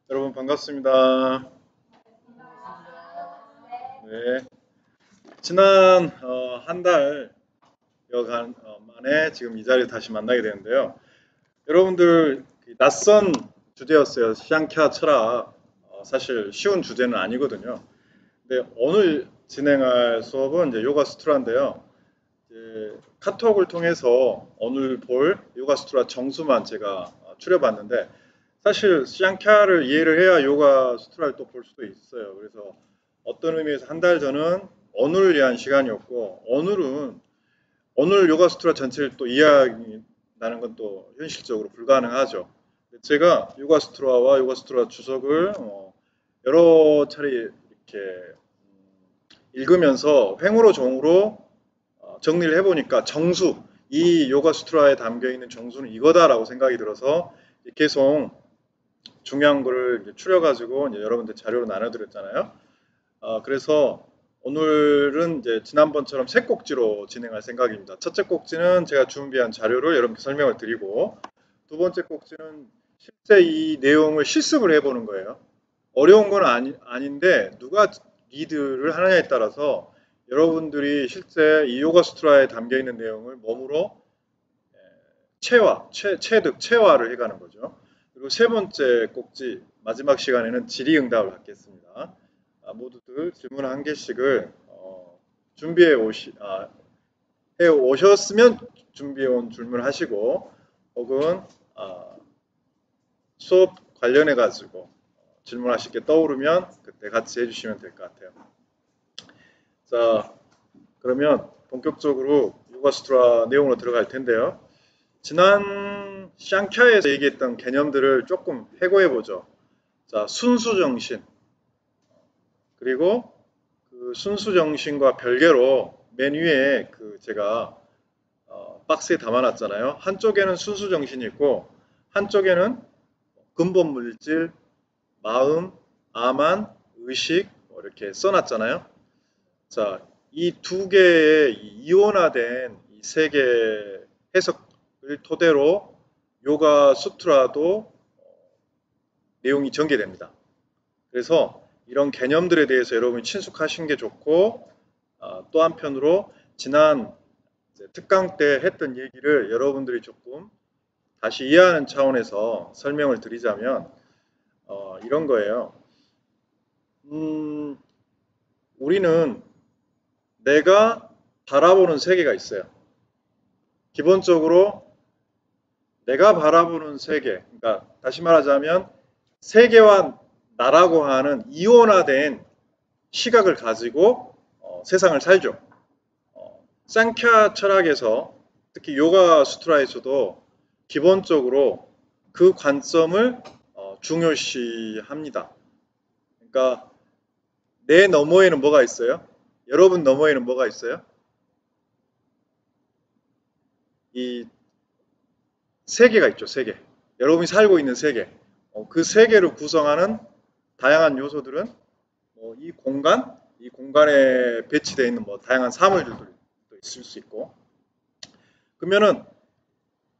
여러분 반갑습니다. 네, 지난 한 달여간 만에 지금 이 자리에 다시 만나게 되는데요. 여러분들 낯선 주제였어요. 시앙캬 철학. 사실 쉬운 주제는 아니거든요. 근데 오늘 진행할 수업은 이제 요가 수트라인데요. 이제 카톡을 통해서 오늘 볼 요가 수트라 정수만 제가 추려봤는데 사실 시앙캬를 이해를 해야 요가 수트라를 또 볼 수도 있어요. 그래서 어떤 의미에서 한 달 전은 오늘을 위한 시간이었고 오늘 요가 수트라 전체를 또 이해하는 건 또 현실적으로 불가능하죠. 제가 요가 수트라와 요가 수트라 주석을 여러 차례 이렇게 읽으면서 횡으로 종으로 정리를 해보니까 정수, 이 요가 수트라에 담겨 있는 정수는 이거다라고 생각이 들어서 계속 중요한 거를 이제 추려가지고 이제 여러분들 자료로 나눠드렸잖아요. 그래서 오늘은 이제 지난번처럼 세 꼭지로 진행할 생각입니다. 첫째 꼭지는 제가 준비한 자료를 여러분께 설명을 드리고, 두 번째 꼭지는 실제 이 내용을 실습을 해보는 거예요. 어려운 건 아닌데, 누가 리드를 하느냐에 따라서 여러분들이 실제 이 요가 수트라에 담겨 있는 내용을 몸으로 체화를 해가는 거죠. 그리고 세 번째 꼭지, 마지막 시간에는 질의응답을 갖겠습니다. 모두들 질문 한 개씩을 준비해 해 오셨으면 준비해 온 질문을 하시고, 혹은 수업 관련해 가지고 질문하실 게 떠오르면 그때 같이 해주시면 될 것 같아요. 자, 그러면 본격적으로 요가 수트라 내용으로 들어갈 텐데요. 지난 샹캬에서 얘기했던 개념들을 조금 해고해 보죠. 자, 순수 정신. 그리고 그 순수 정신과 별개로 맨 위에 그 제가 박스에 담아놨잖아요. 한쪽에는 순수 정신이 있고 한쪽에는 근본 물질, 마음, 아만, 의식 뭐 이렇게 써놨잖아요. 자, 이 두 개의 이원화된 이 세 개의 해석을 토대로 요가 수트라도 내용이 전개됩니다. 그래서 이런 개념들에 대해서 여러분이 친숙하신 게 좋고 또 한편으로 지난 특강 때 했던 얘기를 여러분들이 조금 다시 이해하는 차원에서 설명을 드리자면 이런 거예요. 음, 우리는 내가 바라보는 세계가 있어요. 기본적으로 내가 바라보는 세계, 그러니까 다시 말하자면 세계와 나라고 하는 이원화된 시각을 가지고 세상을 살죠. 상캬 철학에서 특히 요가 수트라에서도 기본적으로 그 관점을 중요시합니다. 그러니까 내 너머에는 뭐가 있어요? 여러분 너머에는 뭐가 있어요? 이 세계가 있죠, 세계. 여러분이 살고 있는 세계. 그 세계를 구성하는 다양한 요소들은 이 공간에 배치되어 있는 뭐 다양한 사물들도 있을 수 있고. 그러면은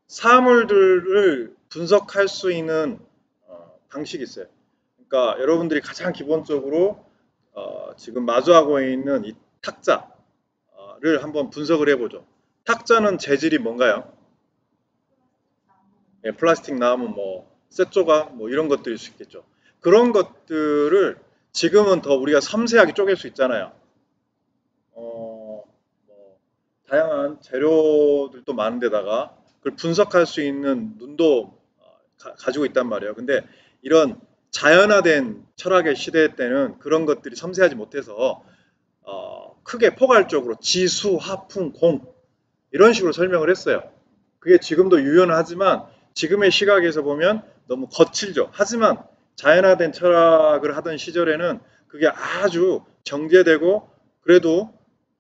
사물들을 분석할 수 있는 방식이 있어요. 그러니까 여러분들이 가장 기본적으로 지금 마주하고 있는 이 탁자를 한번 분석을 해보죠. 탁자는 재질이 뭔가요? 예, 플라스틱 나무, 뭐 쇠조각, 뭐 이런 것들일 수 있겠죠. 그런 것들을 지금은 더 우리가 섬세하게 쪼갤 수 있잖아요. 뭐 다양한 재료들도 많은데다가 그걸 분석할 수 있는 눈도 가지고 있단 말이에요. 근데 이런 자연화된 철학의 시대 때는 그런 것들이 섬세하지 못해서 크게 포괄적으로 지수, 화풍, 공 이런 식으로 설명을 했어요. 그게 지금도 유연하지만 지금의 시각에서 보면 너무 거칠죠. 하지만 자연화된 철학을 하던 시절에는 그게 아주 정제되고 그래도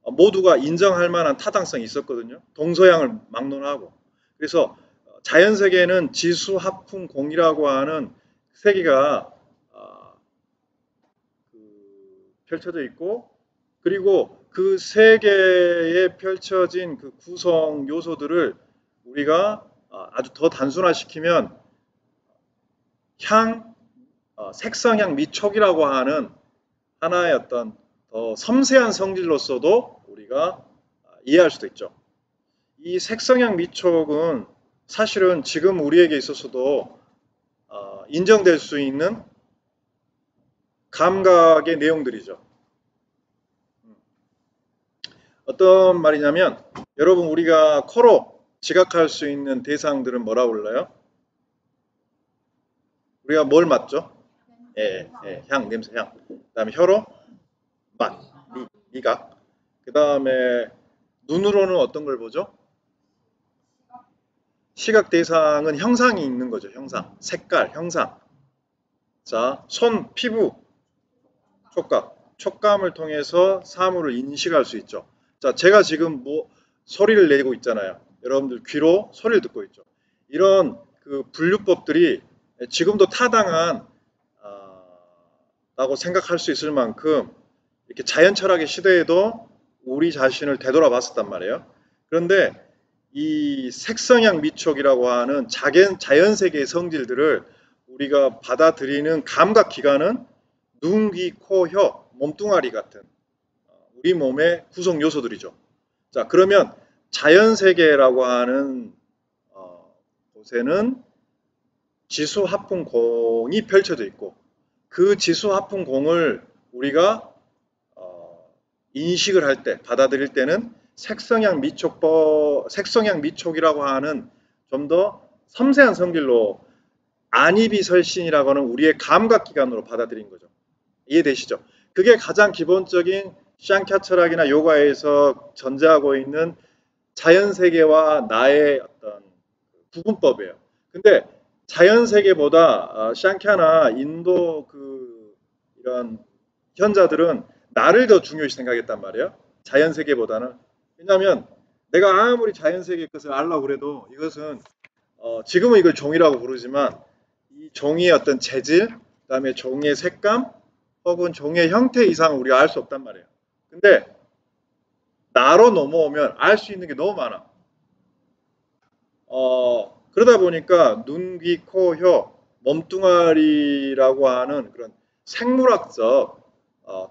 모두가 인정할 만한 타당성이 있었거든요. 동서양을 막론하고. 그래서 자연 세계는 지수, 합풍, 공이라고 하는 세계가 펼쳐져 있고 그리고 그 세계에 펼쳐진 그 구성 요소들을 우리가 아주 더 단순화시키면 향, 색성향 미촉이라고 하는 하나의 어떤 더 섬세한 성질로서도 우리가 이해할 수도 있죠. 이 색성향 미촉은 사실은 지금 우리에게 있어서도 인정될 수 있는 감각의 내용들이죠. 어떤 말이냐면 여러분 우리가 코로 지각할 수 있는 대상들은 뭐라고 불러요? 우리가 뭘 맡죠? 향, 냄새, 향. 그 다음에 혀로 맛, 미각. 그 다음에 눈으로는 어떤 걸 보죠? 시각 대상은 형상이 있는 거죠. 형상, 색깔, 형상. 자, 손, 피부, 촉각. 촉감을 통해서 사물을 인식할 수 있죠. 자, 제가 지금 소리를 내고 있잖아요. 여러분들 귀로 소리를 듣고 있죠. 이런 그 분류법들이 지금도 타당한 라고 생각할 수 있을 만큼 이렇게 자연 철학의 시대에도 우리 자신을 되돌아봤었단 말이에요. 그런데 이 색성향 미촉이라고 하는 자연 세계의 성질들을 우리가 받아들이는 감각 기관은 눈, 귀, 코, 혀, 몸뚱아리 같은 우리 몸의 구성 요소들이죠. 자, 그러면 자연 세계라고 하는 곳에는 지수 하품 공이 펼쳐져 있고 그 지수 하품 공을 우리가 인식을 할 때, 받아들일 때는 색성향 미촉이라고 하는 좀 더 섬세한 성질로 안이비설신이라고 하는 우리의 감각기관으로 받아들인 거죠. 이해되시죠? 그게 가장 기본적인 샹캬 철학이나 요가에서 전제하고 있는 자연세계와 나의 어떤 구분법이에요. 근데 자연세계보다 샹캬나 인도 이런 현자들은 나를 더 중요시 생각했단 말이에요. 자연세계보다는. 왜냐하면 내가 아무리 자연세계의 것을 알라고 그래도 이것은 지금은 이걸 종이라고 부르지만 이 종이의 어떤 재질, 그다음에 종이의 색감 혹은 종이의 형태 이상을 우리가 알 수 없단 말이에요. 근데 나로 넘어오면 알 수 있는 게 너무 많아. 그러다 보니까 눈, 귀, 코, 혀, 몸뚱아리라고 하는 그런 생물학적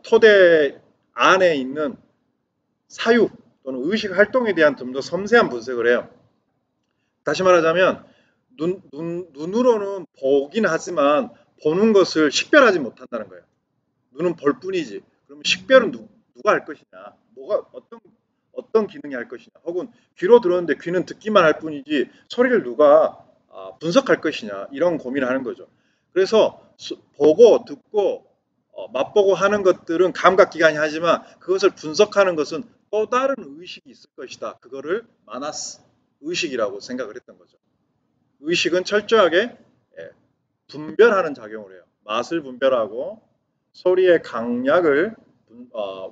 토대 안에 있는 사유 또는 의식 활동에 대한 좀 더 섬세한 분석을 해요. 다시 말하자면 눈으로는 보긴 하지만 보는 것을 식별하지 못한다는 거예요. 눈은 볼 뿐이지. 그러면 식별은 누가 할 것이냐? 어떤 기능이 할 것이냐? 혹은 귀로 들었는데 귀는 듣기만 할 뿐이지 소리를 누가 분석할 것이냐? 이런 고민을 하는 거죠. 그래서 보고 듣고 맛보고 하는 것들은 감각기관이 하지만 그것을 분석하는 것은 또 다른 의식이 있을 것이다. 그거를 마나스 의식이라고 생각을 했던 거죠. 의식은 철저하게 분별하는 작용을 해요. 맛을 분별하고 소리의 강약을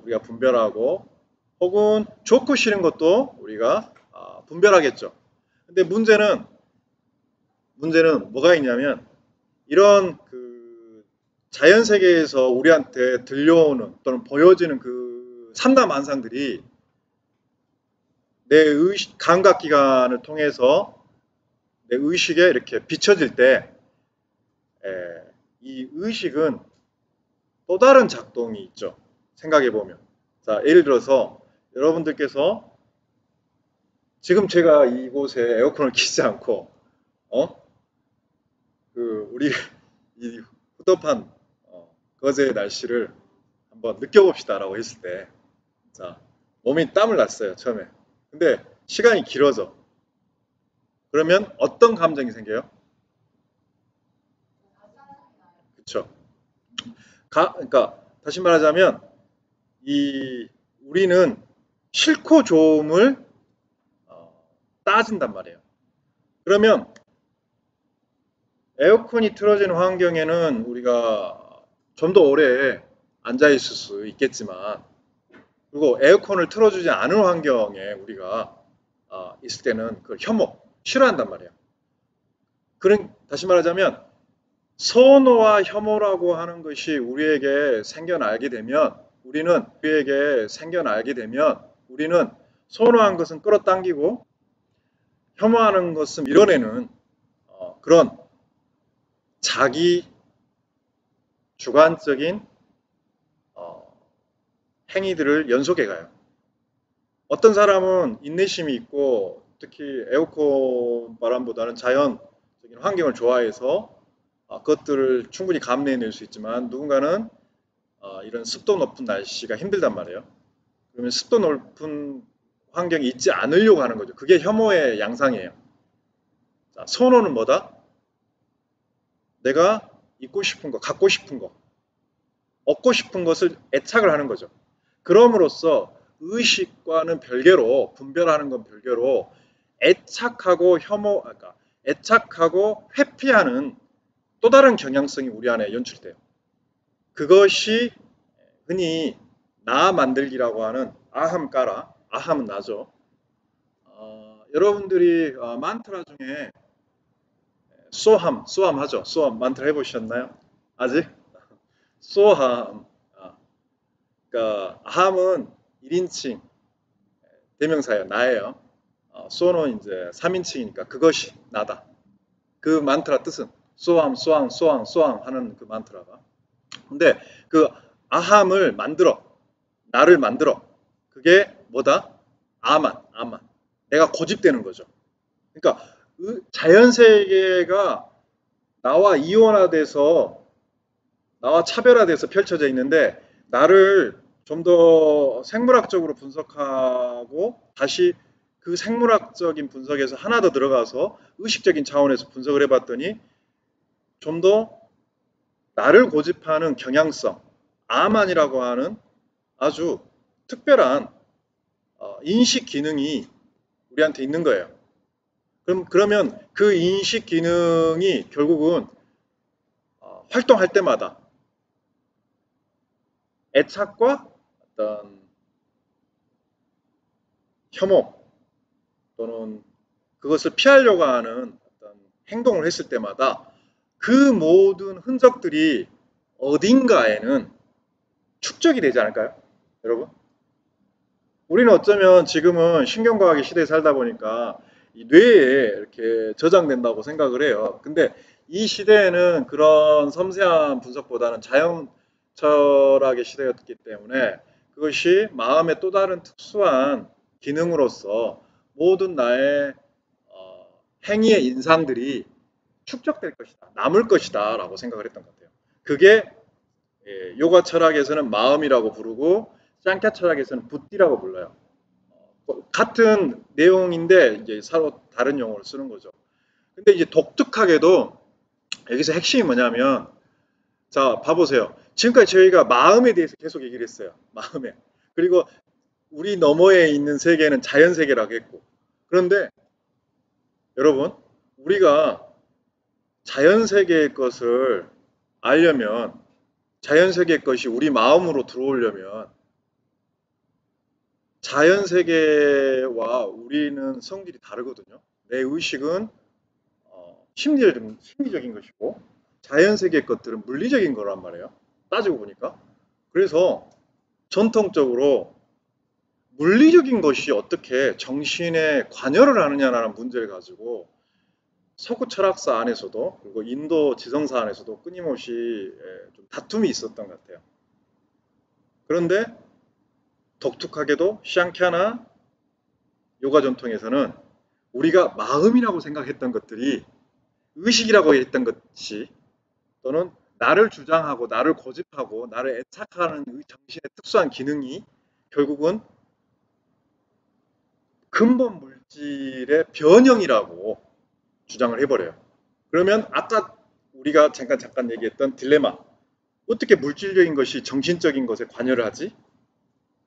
우리가 분별하고 혹은 좋고 싫은 것도 우리가 분별하겠죠. 근데 문제는 뭐가 있냐면 이런 자연 세계에서 우리한테 들려오는 또는 보여지는 그 산다만상들이 내 의식 감각 기관을 통해서 내 의식에 이렇게 비춰질 때 이 의식은 또 다른 작동이 있죠. 생각해 보면. 자, 예를 들어서 여러분들께서 지금 제가 이곳에 에어컨을 키지 않고 우리 이 후덥한 거제의 날씨를 한번 느껴봅시다라고 했을 때, 자, 몸이 땀을 났어요, 처음에. 근데 시간이 길어져. 그러면 어떤 감정이 생겨요? 그쵸. 그러니까 다시 말하자면 우리는 싫고 좋음을 따진단 말이에요. 그러면 에어컨이 틀어지는 환경에는 우리가 좀 더 오래 앉아 있을 수 있겠지만, 그리고 에어컨을 틀어주지 않은 환경에 우리가 있을 때는 그 혐오, 싫어한단 말이에요. 다시 말하자면 선호와 혐오라고 하는 것이 우리에게 생겨나게 되면 우리는 선호한 것은 끌어당기고 혐오하는 것은 밀어내는 그런 자기 주관적인 행위들을 연속해 가요. 어떤 사람은 인내심이 있고 특히 에어컨 바람보다는 자연적인 환경을 좋아해서 그것들을 충분히 감내해낼 수 있지만 누군가는 이런 습도 높은 날씨가 힘들단 말이에요. 그러면 습도 높은 환경이 있지 않으려고 하는 거죠. 그게 혐오의 양상이에요. 자, 선호는 뭐다? 내가 입고 싶은 거, 갖고 싶은 거, 얻고 싶은 것을 애착을 하는 거죠. 그럼으로써 의식과는 별개로 분별하는 건 별개로 애착하고 그러니까 애착하고 회피하는 또 다른 경향성이 우리 안에 연출돼요. 그것이 흔히 나 만들기라고 하는 아함까라, 아함은 나죠. 여러분들이 만트라 중에 소함 하죠. 소함 만트라 해보셨나요? 아직? 소함. 그러니까 아함은 1인칭 대명사예요. 나예요. 소는 이제 3인칭이니까 그것이 나다. 그 만트라 뜻은 소함, 소함, 소함, 소함 하는 그 만트라가. 근데 그 아함을 만들어, 나를 만들어. 그게 뭐다? 아만. 내가 고집되는 거죠. 그러니까 자연 세계가 나와 이원화돼서 나와 차별화돼서 펼쳐져 있는데 나를 좀 더 생물학적으로 분석하고 다시 그 생물학적인 분석에서 하나 더 들어가서 의식적인 차원에서 분석을 해봤더니 좀 더 나를 고집하는 경향성, 아만이라고 하는 아주 특별한 인식 기능이 우리한테 있는 거예요. 그러면 그 인식 기능이 결국은 활동할 때마다 애착과 어떤 혐오 또는 그것을 피하려고 하는 어떤 행동을 했을 때마다 그 모든 흔적들이 어딘가에는 축적이 되지 않을까요? 여러분? 우리는 어쩌면 지금은 신경과학의 시대에 살다 보니까 이 뇌에 이렇게 저장된다고 생각을 해요. 근데 이 시대에는 그런 섬세한 분석보다는 자연 철학의 시대였기 때문에 그것이 마음의 또 다른 특수한 기능으로서 모든 나의 행위의 인상들이 축적될 것이다, 남을 것이다 라고 생각을 했던 것 같아요. 그게 요가 철학에서는 마음이라고 부르고 쌍캬 철학에서는 붓디라고 불러요. 같은 내용인데 이제 서로 다른 용어를 쓰는 거죠. 근데 이제 독특하게도 여기서 핵심이 뭐냐면 자 봐보세요. 지금까지 저희가 마음에 대해서 계속 얘기를 했어요. 마음에. 그리고 우리 너머에 있는 세계는 자연 세계라고 했고 그런데 여러분 우리가 자연 세계의 것을 알려면 자연 세계의 것이 우리 마음으로 들어오려면 자연 세계와 우리는 성질이 다르거든요. 내 의식은 심리적인 것이고 자연 세계의 것들은 물리적인 거란 말이에요. 따지고 보니까. 그래서 전통적으로 물리적인 것이 어떻게 정신에 관여를 하느냐라는 문제를 가지고 서구 철학사 안에서도 그리고 인도 지성사 안에서도 끊임없이 좀 다툼이 있었던 것 같아요. 그런데 독특하게도 샹캬나 요가 전통에서는 우리가 마음이라고 생각했던 것들이 의식이라고 했던 것이 또는 나를 주장하고 나를 고집하고 나를 애착하는 정신의 특수한 기능이 결국은 근본 물질의 변형이라고 주장을 해버려요. 그러면 아까 우리가 잠깐 얘기했던 딜레마. 어떻게 물질적인 것이 정신적인 것에 관여를 하지?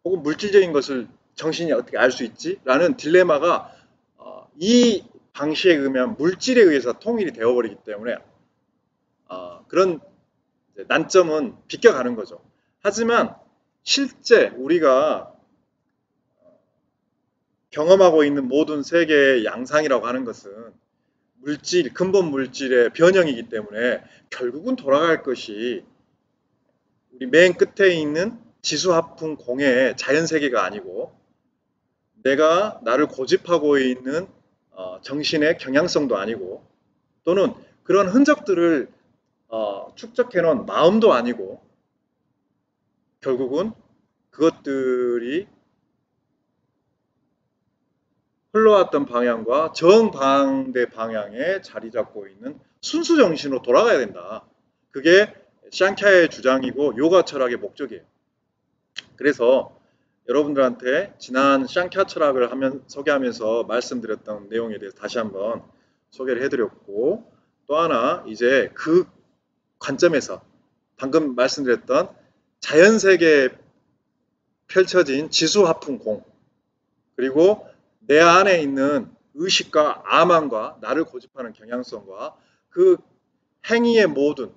혹은 물질적인 것을 정신이 어떻게 알 수 있지? 라는 딜레마가 이 방식에 의하면 물질에 의해서 통일이 되어버리기 때문에 그런 난점은 비껴가는 거죠. 하지만 실제 우리가 경험하고 있는 모든 세계의 양상이라고 하는 것은 물질, 근본 물질의 변형이기 때문에 결국은 돌아갈 것이 우리 맨 끝에 있는 지수화풍 공해의 자연세계가 아니고 내가 나를 고집하고 있는 정신의 경향성도 아니고 또는 그런 흔적들을 축적해놓은 마음도 아니고 결국은 그것들이 흘러왔던 방향과 정반대 방향에 자리 잡고 있는 순수 정신으로 돌아가야 된다. 그게 샹캬의 주장이고 요가 철학의 목적이에요. 그래서 여러분들한테 지난 샹캬 철학을 소개하면서 말씀드렸던 내용에 대해서 다시 한번 소개를 해드렸고, 또 하나 이제 그 관점에서 방금 말씀드렸던 자연세계에 펼쳐진 지수화풍공, 그리고 내 안에 있는 의식과 아망과 나를 고집하는 경향성과 그 행위의 모든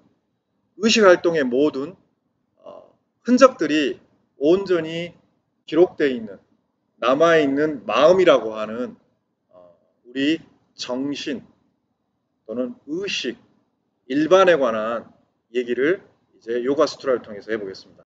의식활동의 모든 흔적들이 온전히 기록되어 있는 남아있는 마음이라고 하는 우리 정신 또는 의식 일반에 관한 얘기를 이제 요가 수트라를 통해서 해보겠습니다.